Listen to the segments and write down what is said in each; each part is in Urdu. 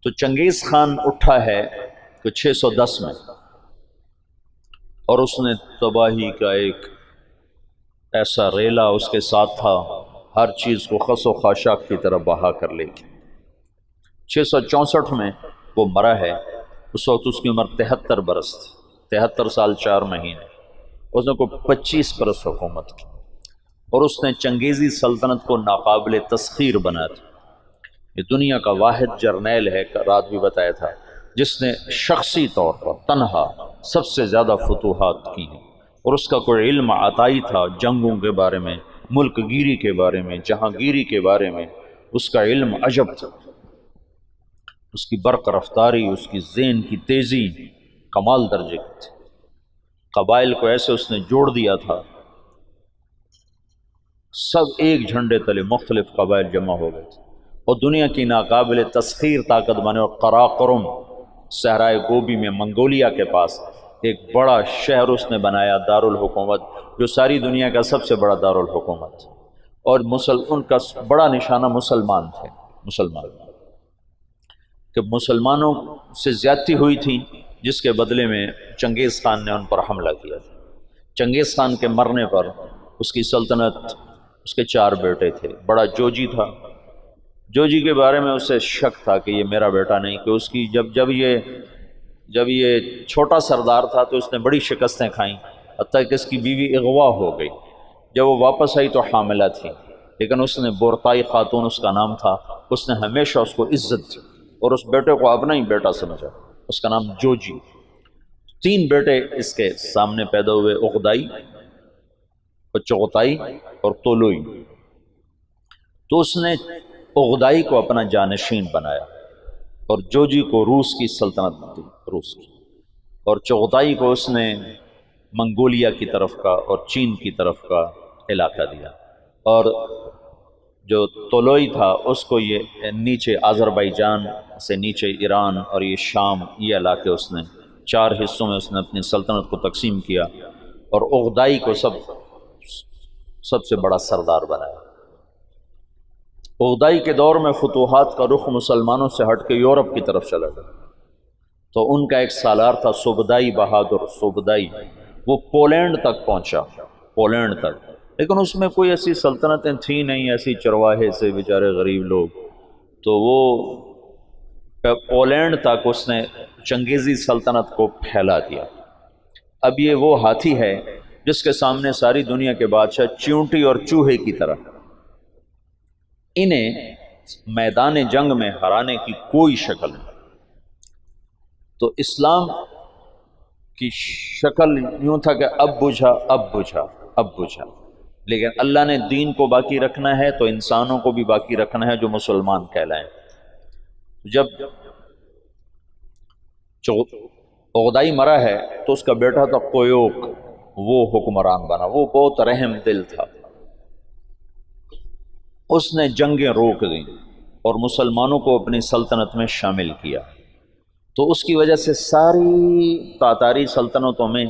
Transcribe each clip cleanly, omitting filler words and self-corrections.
تو چنگیز خان اٹھا ہے کہ 610 میں، اور اس نے تباہی کا ایک ایسا ریلا اس کے ساتھ تھا، ہر چیز کو خس و خاشاک کی طرف بہا کر لے گی۔ 664 میں وہ مرا ہے، اس وقت اس کی عمر 73 برس تھی، 73 سال 4 مہینے۔ اس نے کوئی 25 برس حکومت کی، اور اس نے چنگیزی سلطنت کو ناقابل تسخیر بنا دیا۔ یہ دنیا کا واحد جرنیل ہے، رات بھی بتایا تھا، جس نے شخصی طور پر تنہا سب سے زیادہ فتوحات کی ہیں، اور اس کا کوئی علم عطائی تھا جنگوں کے بارے میں، ملک گیری کے بارے میں، جہاں گیری کے بارے میں، اس کا علم عجب تھا، اس کی برق رفتاری، اس کی ذہن کی تیزی کمال درجے کی تھی۔ قبائل کو ایسے اس نے جوڑ دیا تھا، سب ایک جھنڈے تلے مختلف قبائل جمع ہو گئے تھے، اور دنیا کی ناقابل تسخیر طاقت بنے۔ اور قراقرم صحرائے گوبی میں منگولیا کے پاس ایک بڑا شہر اس نے بنایا، دارالحکومت، جو ساری دنیا کا سب سے بڑا دارالحکومت، اور ان کا بڑا نشانہ مسلمان تھے، مسلمان، کہ مسلمانوں سے زیادتی ہوئی تھی، جس کے بدلے میں چنگیز خان نے ان پر حملہ کیا تھا۔ چنگیز خان کے مرنے پر اس کی سلطنت، اس کے 4 بیٹے تھے، بڑا جوجی تھا، جوجی کے بارے میں اسے شک تھا کہ یہ میرا بیٹا نہیں، کہ اس کی جب یہ چھوٹا سردار تھا تو اس نے بڑی شکستیں کھائیں، حتیٰ کہ اس کی بیوی اغوا ہو گئی، جب وہ واپس آئی تو حاملہ تھی، لیکن اس نے بورتائی خاتون اس کا نام تھا، اس نے ہمیشہ اس کو عزت دی، اور اس بیٹے کو اپنا ہی بیٹا سمجھا، اس کا نام جوجی۔ 3 بیٹے اس کے سامنے پیدا ہوئے، اغدائی اور چغتائی اور طولوئی۔ تو اس نے اغدائی کو اپنا جانشین بنایا، اور جوجی کو روس کی سلطنت دی، روس کی، اور چغتائی کو اس نے منگولیا کی طرف کا اور چین کی طرف کا علاقہ دیا، اور جو طولوئی تھا اس کو یہ نیچے آذربائیجان سے نیچے ایران اور یہ شام، یہ علاقے اس نے 4 حصوں میں اس نے اپنی سلطنت کو تقسیم کیا، اور اغدائی کو سب سے بڑا سردار بنایا۔ اغدائی کے دور میں فتوحات کا رخ مسلمانوں سے ہٹ کے یورپ کی طرف چلا گیا، تو ان کا ایک سالار تھا سبدائی بہادر، سبدائی، وہ پولینڈ تک پہنچا، پولینڈ تک، لیکن اس میں کوئی ایسی سلطنتیں تھیں نہیں، ایسی چرواہے سے بیچارے غریب لوگ، تو وہ پولینڈ تک اس نے چنگیزی سلطنت کو پھیلا دیا۔ اب یہ وہ ہاتھی ہے جس کے سامنے ساری دنیا کے بادشاہ چیونٹی اور چوہے کی طرح، انہیں میدان جنگ میں ہرانے کی کوئی شکل نہیں۔ تو اسلام کی شکل یوں تھا کہ اب بجھا، اب بجھا، اب بجھا، لیکن اللہ نے دین کو باقی رکھنا ہے تو انسانوں کو بھی باقی رکھنا ہے جو مسلمان کہلائیں۔ جب اغدائی مرا ہے تو اس کا بیٹا تھا قیوق، وہ حکمران بنا، وہ بہت رحم دل تھا، اس نے جنگیں روک دیں اور مسلمانوں کو اپنی سلطنت میں شامل کیا، تو اس کی وجہ سے ساری تاتاری سلطنتوں میں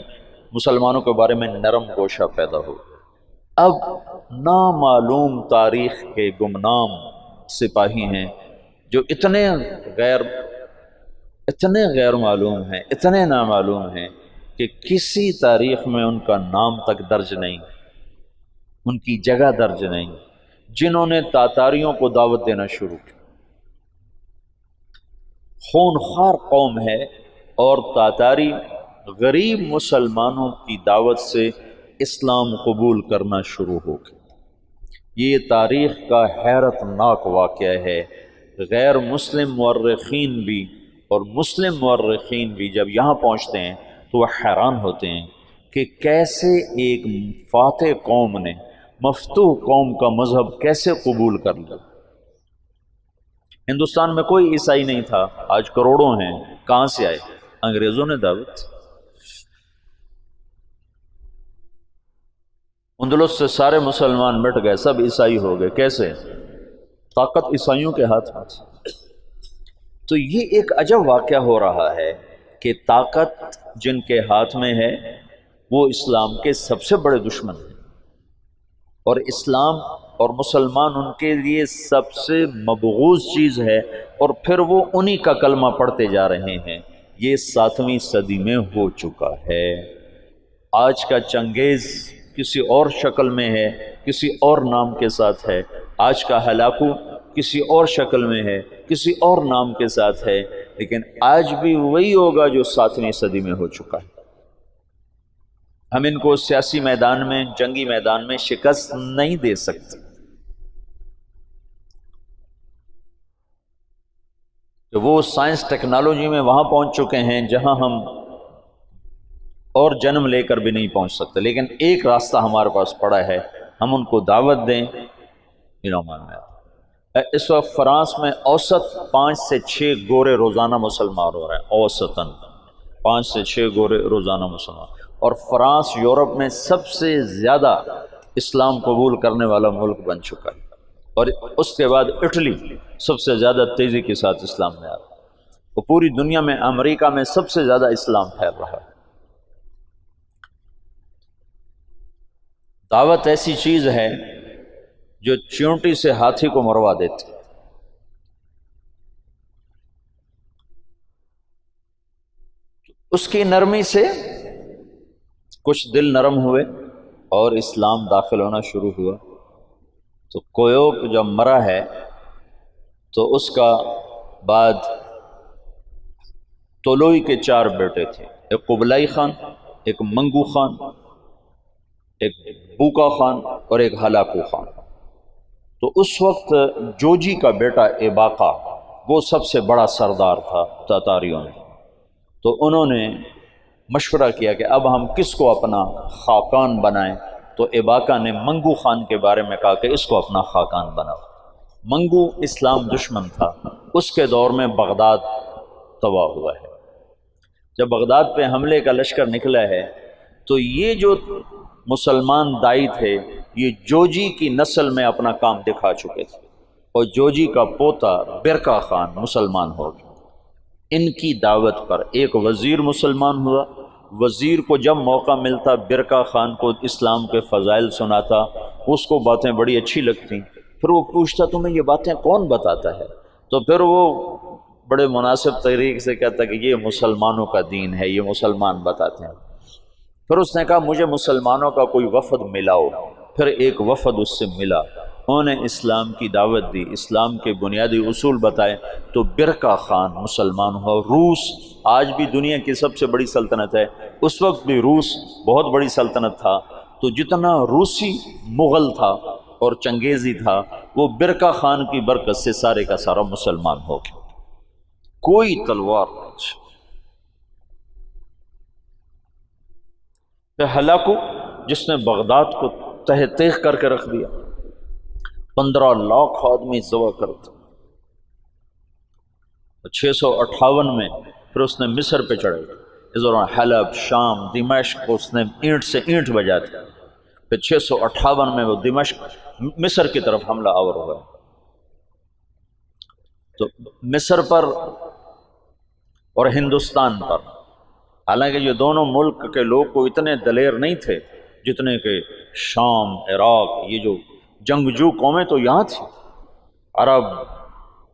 مسلمانوں کے بارے میں نرم گوشہ پیدا ہو۔ اب نامعلوم تاریخ کے گمنام سپاہی ہیں جو اتنے غیر معلوم ہیں، اتنے نامعلوم ہیں کہ کسی تاریخ میں ان کا نام تک درج نہیں، ان کی جگہ درج نہیں، جنہوں نے تاتاریوں کو دعوت دینا شروع کی۔ خونخوار قوم ہے، اور تاتاری غریب مسلمانوں کی دعوت سے اسلام قبول کرنا شروع ہو گئے۔ یہ تاریخ کا حیرت ناک واقعہ ہے، غیر مسلم مورخین بھی اور مسلم مورخین بھی جب یہاں پہنچتے ہیں تو وہ حیران ہوتے ہیں کہ کیسے ایک فاتح قوم نے مفتوح قوم کا مذہب کیسے قبول کر لیا۔ ہندوستان میں کوئی عیسائی نہیں تھا، آج کروڑوں ہیں، کہاں سے آئے؟ انگریزوں نے دعوت۔ اندلس سے سارے مسلمان مٹ گئے، سب عیسائی ہو گئے، کیسے؟ طاقت عیسائیوں کے ہاتھ میں تھی۔ تو یہ ایک عجب واقعہ ہو رہا ہے کہ طاقت جن کے ہاتھ میں ہے وہ اسلام کے سب سے بڑے دشمن ہیں، اور اسلام اور مسلمان ان کے لیے سب سے مبغوض چیز ہے، اور پھر وہ انہی کا کلمہ پڑھتے جا رہے ہیں۔ یہ 7ویں صدی میں ہو چکا ہے۔ آج کا چنگیز کسی اور شکل میں ہے، کسی اور نام کے ساتھ ہے۔ آج کا ہلاکو کسی اور شکل میں ہے، کسی اور نام کے ساتھ ہے، لیکن آج بھی وہی ہوگا جو 7ویں صدی میں ہو چکا ہے۔ ہم ان کو سیاسی میدان میں، جنگی میدان میں شکست نہیں دے سکتے، کہ وہ سائنس ٹیکنالوجی میں وہاں پہنچ چکے ہیں جہاں ہم اور جنم لے کر بھی نہیں پہنچ سکتے۔ لیکن ایک راستہ ہمارے پاس پڑا ہے، ہم ان کو دعوت دیں۔ اس وقت فرانس میں اوسط 5 سے 6 گورے روزانہ مسلمان ہو رہے ہیں، اوسطاً 5 سے 6 گورے روزانہ مسلمان، اور فرانس یورپ میں سب سے زیادہ اسلام قبول کرنے والا ملک بن چکا ہے، اور اس کے بعد اٹلی سب سے زیادہ تیزی کے ساتھ اسلام میں آ رہا ہے، اور پوری دنیا میں امریکہ میں سب سے زیادہ اسلام پھیل رہا ہے۔ دعوت ایسی چیز ہے جو چیونٹی سے ہاتھی کو مروا دیتی۔ اس کی نرمی سے کچھ دل نرم ہوئے اور اسلام داخل ہونا شروع ہوا۔ تو کویوک جب مرا ہے تو اس کا بعد طولوئی کے 4 بیٹے تھے، ایک قبلائی خان، ایک منگو خان، ایک بوکا خان اور ایک ہلاکو خان۔ تو اس وقت جوجی کا بیٹا ایباقا وہ سب سے بڑا سردار تھا تاتاریوں میں۔ تو انہوں نے مشورہ کیا کہ اب ہم کس کو اپنا خاقان بنائیں، تو ایباقا نے منگو خان کے بارے میں کہا کہ اس کو اپنا خاقان بناؤ۔ منگو اسلام دشمن تھا، اس کے دور میں بغداد تباہ ہوا ہے۔ جب بغداد پہ حملے کا لشکر نکلا ہے تو یہ جو مسلمان دائی تھے یہ جوجی کی نسل میں اپنا کام دکھا چکے تھے، اور جوجی کا پوتا برکا خان مسلمان ہو گیا۔ ان کی دعوت پر ایک وزیر مسلمان ہوا۔ وزیر کو جب موقع ملتا برکا خان کو اسلام کے فضائل سناتا، اس کو باتیں بڑی اچھی لگتی، پھر وہ پوچھتا تمہیں یہ باتیں کون بتاتا ہے؟ تو پھر وہ بڑے مناسب طریقے سے کہتا کہ یہ مسلمانوں کا دین ہے، یہ مسلمان بتاتے ہیں۔ پھر اس نے کہا مجھے مسلمانوں کا کوئی وفد ملاؤ۔ پھر ایک وفد اس سے ملا، انہوں نے اسلام کی دعوت دی، اسلام کے بنیادی اصول بتائے، تو برکا خان مسلمان ہوا۔ روس آج بھی دنیا کی سب سے بڑی سلطنت ہے، اس وقت بھی روس بہت بڑی سلطنت تھا۔ تو جتنا روسی مغل تھا اور چنگیزی تھا وہ برکا خان کی برکت سے سارے کا سارا مسلمان ہو گیا، کوئی تلوار نہیں۔ ہلاکو جس نے بغداد کو تہ تیغ کر کے رکھ دیا، 15 لاکھ آدمی ذبح کرتا۔ 658 میں پھر اس نے مصر پہ چڑھے، اس دوران حلب، شام، دمشق اس نے اینٹ سے اینٹ بجا دیا۔ پھر 658 میں وہ دمشق مصر کی طرف حملہ آور ہوا۔ تو مصر پر اور ہندوستان پر، حالانکہ یہ دونوں ملک کے لوگ کو اتنے دلیر نہیں تھے جتنے کہ شام، عراق، یہ جو جنگجو قومیں تو یہاں تھی، عرب،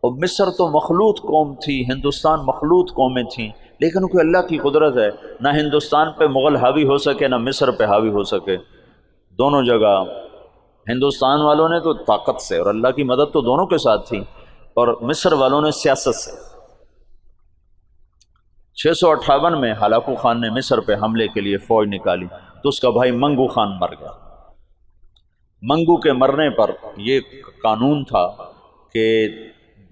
اور مصر تو مخلوط قوم تھی، ہندوستان مخلوط قومیں تھیں، لیکن کوئی اللہ کی قدرت ہے، نہ ہندوستان پہ مغل حاوی ہو سکے نہ مصر پہ حاوی ہو سکے۔ دونوں جگہ ہندوستان والوں نے تو طاقت سے، اور اللہ کی مدد تو دونوں کے ساتھ تھی، اور مصر والوں نے سیاست سے۔ 658 میں ہلاکو خان نے مصر پہ حملے کے لیے فوج نکالی تو اس کا بھائی منگو خان مر گیا۔ منگو کے مرنے پر یہ قانون تھا کہ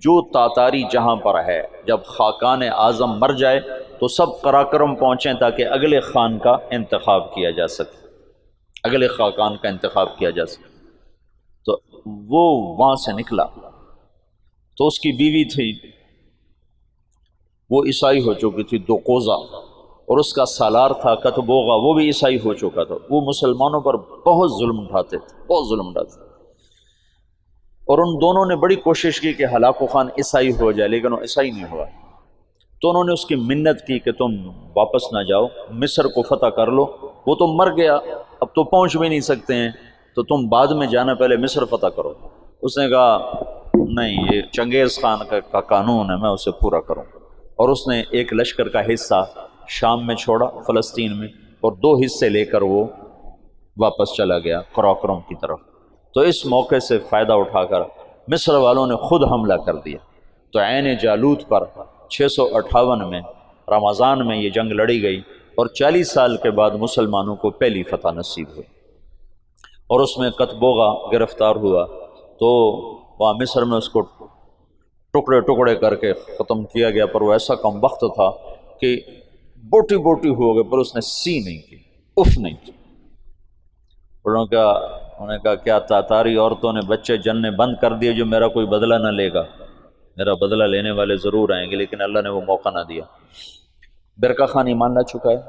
جو تاتاری جہاں پر ہے، جب خاقان اعظم مر جائے تو سب قراقرم پہنچیں تاکہ اگلے خان کا انتخاب کیا جا سکے، اگلے خاقان کا انتخاب کیا جا سکے۔ تو وہ وہاں سے نکلا، تو اس کی بیوی تھی وہ عیسائی ہو چکی تھی، دوقوزہ، اور اس کا سالار تھا کتبوغا، وہ بھی عیسائی ہو چکا تھا۔ وہ مسلمانوں پر بہت ظلم اٹھاتے تھے، بہت ظلم اٹھاتے تھے، اور ان دونوں نے بڑی کوشش کی کہ ہلاکو خان عیسائی ہو جائے، لیکن وہ عیسائی نہیں ہوا۔ تو انہوں نے اس کی منت کی کہ تم واپس نہ جاؤ، مصر کو فتح کر لو، وہ تو مر گیا، اب تو پہنچ بھی نہیں سکتے ہیں، تو تم بعد میں جانا، پہلے مصر فتح کرو۔ اس نے کہا نہیں، یہ چنگیز خان کا قانون ہے، میں اسے پورا کروں۔ اور اس نے ایک لشکر کا حصہ شام میں چھوڑا، فلسطین میں، اور 2 حصے لے کر وہ واپس چلا گیا قراقرم کی طرف۔ تو اس موقع سے فائدہ اٹھا کر مصر والوں نے خود حملہ کر دیا۔ تو عین جالوت پر 658 میں رمضان میں یہ جنگ لڑی گئی، اور 40 سال کے بعد مسلمانوں کو پہلی فتح نصیب ہوئی۔ اور اس میں قطبوغا گرفتار ہوا، تو وہاں مصر میں اس کو ٹکڑے ٹکڑے کر کے ختم کیا گیا، پر وہ ایسا کم وقت تھا کہ بوٹی بوٹی ہو گئے، پر اس نے سی نہیں کی، اف نہیں کی۔ انہوں نے کہا کیا تاتاری عورتوں نے بچے جننے بند کر دیے جو میرا کوئی بدلہ نہ لے گا؟ میرا بدلہ لینے والے ضرور آئیں گے، لیکن اللہ نے وہ موقع نہ دیا۔ برقع خان ایمان لا چکا ہے۔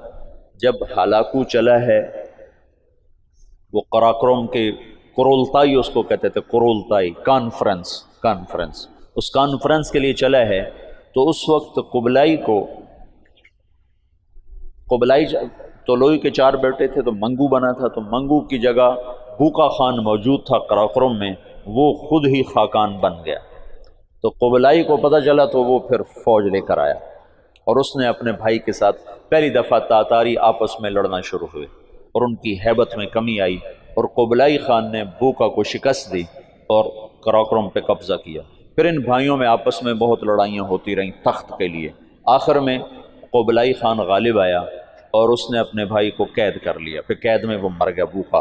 جب ہلاکو چلا ہے، وہ قراقرم کے قرولتائی اس کو کہتے تھے، قرولتائی کانفرنس، اس کانفرنس کے لیے چلا ہے، تو اس وقت قبلائی تو لوئی کے 4 بیٹے تھے، تو منگو بنا تھا، تو منگو کی جگہ بوقا خان موجود تھا قراقرم میں، وہ خود ہی خاقان بن گیا۔ تو قبلائی کو پتہ چلا، تو وہ پھر فوج لے کر آیا، اور اس نے اپنے بھائی کے ساتھ پہلی دفعہ تاتاری آپس میں لڑنا شروع ہوئے، اور ان کی ہیبت میں کمی آئی، اور قبلائی خان نے بوقا کو شکست دی اور قراقرم پہ قبضہ کیا۔ پھر ان بھائیوں میں آپس میں بہت لڑائیاں ہوتی رہیں تخت کے لیے۔ آخر میں قبلائی خان غالب آیا، اور اس نے اپنے بھائی کو قید کر لیا، پھر قید میں وہ مر گیا بوقا،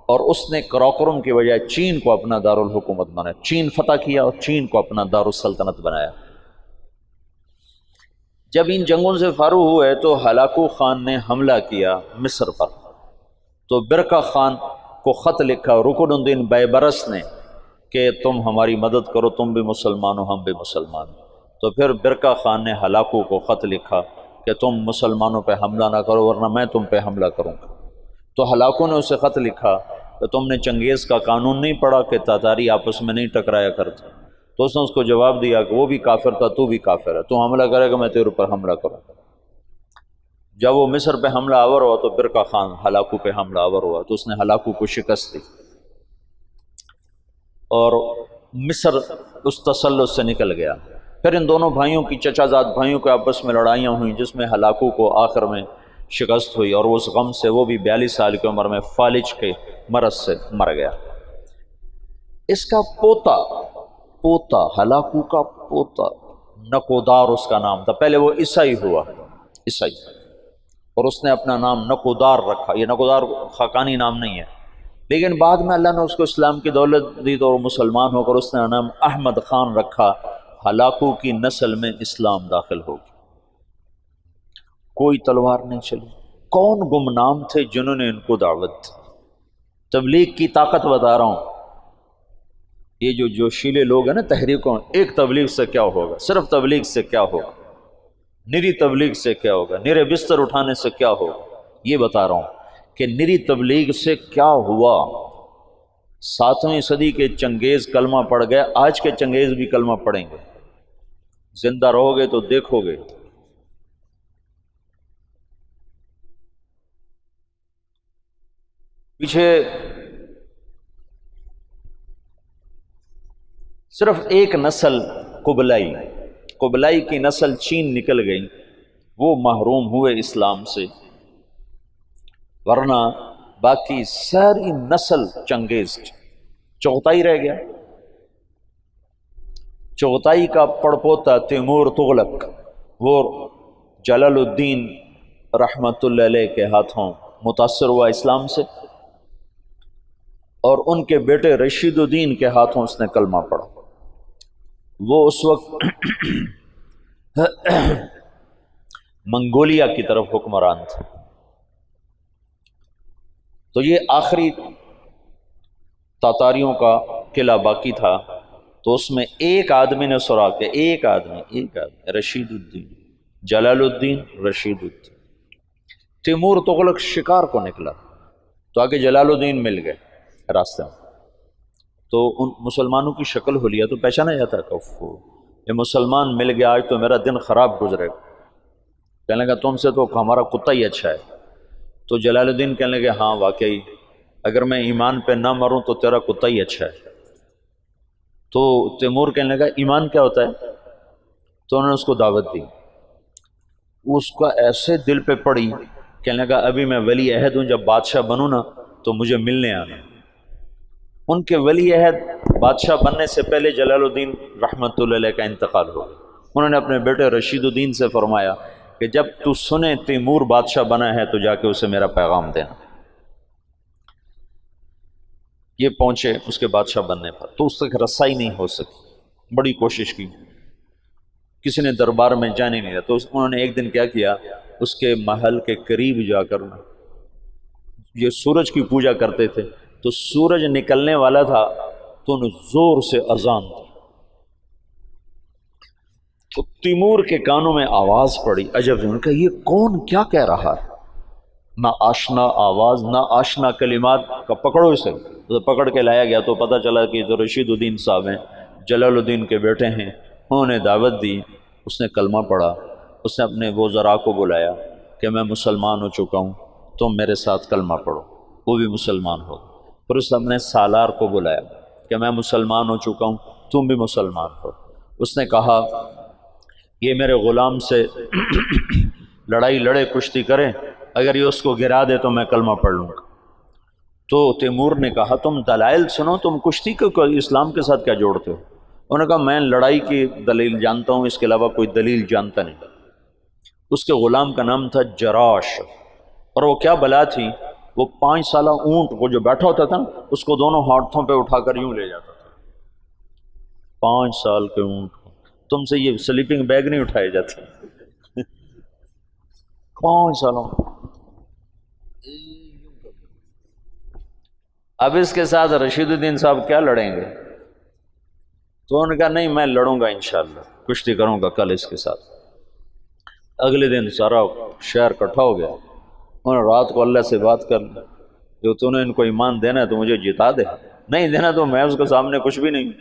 اور اس نے قراقرم کی بجائے چین کو اپنا دارالحکومت بنایا، چین فتح کیا اور چین کو اپنا دارالسلطنت بنایا۔ جب ان جنگوں سے فارغ ہوئے تو ہلاکو خان نے حملہ کیا مصر پر، تو برقع خان کو خط لکھا رکن الدین بیبرس نے کہ تم ہماری مدد کرو، تم بھی مسلمان ہو، ہم بھی مسلمان۔ تو پھر برقع خان نے ہلاکو کو خط لکھا کہ تم مسلمانوں پہ حملہ نہ کرو ورنہ میں تم پہ حملہ کروں گا۔ تو ہلاکو نے اسے خط لکھا کہ تم نے چنگیز کا قانون نہیں پڑھا کہ تاتاری آپس میں نہیں ٹکرایا کرتے؟ تو اس نے اس کو جواب دیا کہ وہ بھی کافر تھا، تو بھی کافر ہے، تو حملہ کرے گا میں تیرے اوپر حملہ کروں۔ جب وہ مصر پہ حملہ آور ہوا تو برقع خان ہلاکو پہ حملہ آور ہوا، تو اس نے ہلاکو کو شکست دی، اور مصر اس تسلط سے نکل گیا۔ پھر ان دونوں بھائیوں کی، چچا زاد بھائیوں کے آپس میں لڑائیاں ہوئیں، جس میں ہلاکو کو آخر میں شکست ہوئی، اور اس غم سے وہ بھی 42 سال کی عمر میں فالج کے مرض سے مر گیا۔ اس کا پوتا ہلاکو کا پوتا نکودار اس کا نام تھا، پہلے وہ عیسائی ہوا، عیسائی، اور اس نے اپنا نام نکودار رکھا۔ یہ نکودار خاقانی نام نہیں ہے، لیکن بعد میں اللہ نے اس کو اسلام کی دولت دی تو مسلمان ہو کر اس نے نام احمد خان رکھا۔ ہلاکو کی نسل میں اسلام داخل ہو گیا، کوئی تلوار نہیں چلی۔ کون گمنام تھے جنہوں نے ان کو دعوت دی؟ تبلیغ کی طاقت بتا رہا ہوں۔ یہ جو جوشیلے لوگ ہیں نا تحریکوں، ایک تبلیغ سے کیا ہوگا، صرف تبلیغ سے کیا ہوگا، نری تبلیغ سے کیا ہوگا، نرے بستر اٹھانے سے کیا ہوگا، یہ بتا رہا ہوں کہ نری تبلیغ سے کیا ہوا۔ 7ویں صدی کے چنگیز کلمہ پڑھ گئے، آج کے چنگیز بھی کلمہ پڑھیں گے، زندہ رہو گے تو دیکھو گے۔ پیچھے صرف ایک نسل قبلائی کی نسل چین نکل گئی، وہ محروم ہوئے اسلام سے، ورنہ باقی ساری نسل چنگیز چغتائی رہ گیا۔ چغتائی کا پڑپوتا تیمور تغلق، وہ جلال الدین رحمت اللہ علیہ کے ہاتھوں متاثر ہوا اسلام سے، اور ان کے بیٹے رشید الدین کے ہاتھوں اس نے کلمہ پڑھا۔ وہ اس وقت منگولیا کی طرف حکمران تھے۔ تو یہ آخری تاتاریوں کا قلعہ باقی تھا، تو اس میں ایک آدمی نے سراغ کیا، ایک آدمی رشید الدین، جلال الدین رشید الدین۔ تیمور تغلق شکار کو نکلا، تو آگے جلال الدین مل گئے راستے میں، تو ان مسلمانوں کی شکل حلیہ تو پہچانا جاتا کہ یہ مسلمان مل گیا، آج تو میرا دن خراب گزرے گا۔ کہنے لگا تم سے تو ہمارا کتا ہی اچھا ہے۔ تو جلال الدین کہنے لگے ہاں واقعی اگر میں ایمان پہ نہ مروں تو تیرا کتا ہی اچھا ہے۔ تو تیمور کہنے لگا ایمان کیا ہوتا ہے؟ تو انہوں نے اس کو دعوت دی، اس کا ایسے دل پہ پڑی، کہنے لگا ابھی میں ولی عہد ہوں، جب بادشاہ بنوں نا تو مجھے ملنے آنا۔ ان کے ولی عہد بادشاہ بننے سے پہلے جلال الدین رحمۃ اللہ علیہ کا انتقال ہو گیا۔ انہوں نے اپنے بیٹے رشید الدین سے فرمایا کہ جب تو سنے تیمور بادشاہ بنا ہے تو جا کے اسے میرا پیغام دینا۔ یہ پہنچے اس کے بادشاہ بننے پر، تو اس تک رسائی نہیں ہو سکی، بڑی کوشش کی، کسی نے دربار میں جانے نہیں دیا۔ تو انہوں نے ایک دن کیا کیا، اس کے محل کے قریب جا کر، یہ سورج کی پوجا کرتے تھے، تو سورج نکلنے والا تھا تو انہوں زور سے اذان دی، تو تیمور کے کانوں میں آواز پڑی، عجب، ان کا یہ کون کیا کہہ رہا ہے؟ نہ آشنا آواز نہ آشنا کلمات کا، پکڑو اسے۔ تو پکڑ کے لایا گیا تو پتہ چلا کہ جو رشید الدین صاحب ہیں، جلال الدین کے بیٹے ہیں، انہوں نے دعوت دی، اس نے کلمہ پڑھا، اس نے اپنے وزراء کو بلایا کہ میں مسلمان ہو چکا ہوں، تم میرے ساتھ کلمہ پڑھو، وہ بھی مسلمان ہو۔ پھر اس نے اپنے سالار کو بلایا کہ میں مسلمان ہو چکا ہوں، تم بھی مسلمان ہو۔ اس نے کہا یہ میرے غلام سے لڑائی لڑے، کشتی کرے، اگر یہ اس کو گرا دے تو میں کلمہ پڑھ لوں گا۔ تو تیمور نے کہا تم دلائل سنو، تم کشتی کو اسلام کے ساتھ کیا جوڑتے ہو؟ انہوں نے کہا میں لڑائی کی دلیل جانتا ہوں، اس کے علاوہ کوئی دلیل جانتا نہیں۔ اس کے غلام کا نام تھا جراش، اور وہ کیا بلا تھی، وہ 5 سالہ اونٹ کو جو بیٹھا ہوتا تھا اس کو دونوں ہاتھوں پہ اٹھا کر یوں لے جاتا تھا۔ 5 سال کے اونٹ کو، تم سے یہ سلیپنگ بیگ نہیں اٹھائے جاتے 5 سالوں۔ اب اس کے ساتھ رشید الدین صاحب کیا لڑیں گے؟ تو انہوں نے کہا نہیں میں لڑوں گا انشاءاللہ، کشتی کروں گا کل اس کے ساتھ۔ اگلے دن سارا شہر اکٹھا ہو گیا، انہوں نے رات کو اللہ سے بات کر لی، جو تو نے ان کو ایمان دینا ہے تو مجھے جتا دے، نہیں دینا تو میں اس کے سامنے کچھ بھی نہیں۔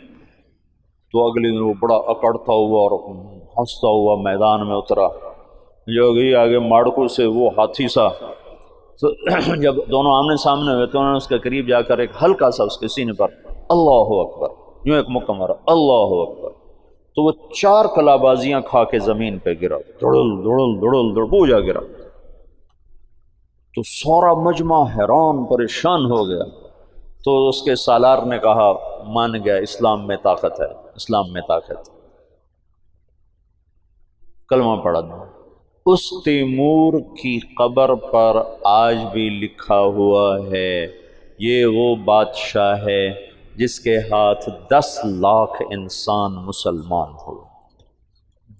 تو اگلے دن وہ بڑا اکڑتا ہوا اور ہنستا ہوا میدان میں اترا، جو گئی آگے ماڑکو سے وہ ہاتھی سا، تو جب دونوں آمنے سامنے ہوئے تو انہوں نے اس کے قریب جا کر ایک ہلکا سا اس کے سینے پر اللہ اکبر یوں ایک مکہ مارا، اللہ اکبر، تو وہ 4 کلابازیاں کھا کے زمین پہ گرا، دڑل دڑل دڑل دڑ بوجھا گرا۔ تو سارا مجمع حیران پریشان ہو گیا۔ تو اس کے سالار نے کہا مان گیا، اسلام میں طاقت ہے، اسلام میں طاقت، کلمہ پڑھا دو۔ اس تیمور کی قبر پر آج بھی لکھا ہوا ہے یہ وہ بادشاہ ہے جس کے ہاتھ 10 لاکھ انسان مسلمان ہوئے،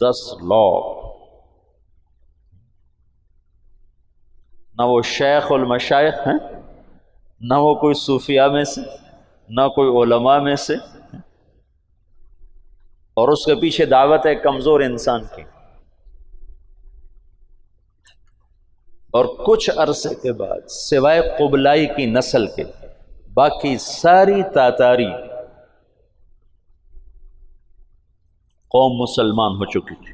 10 لاکھ۔ نہ وہ شیخ المشائخ ہیں، نہ وہ کوئی صوفیاء میں سے، نہ کوئی علماء میں سے، اور اس کے پیچھے دعوت ہے کمزور انسان کی۔ اور کچھ عرصے کے بعد سوائے قبلائی کی نسل کے باقی ساری تاتاری قوم مسلمان ہو چکی تھی۔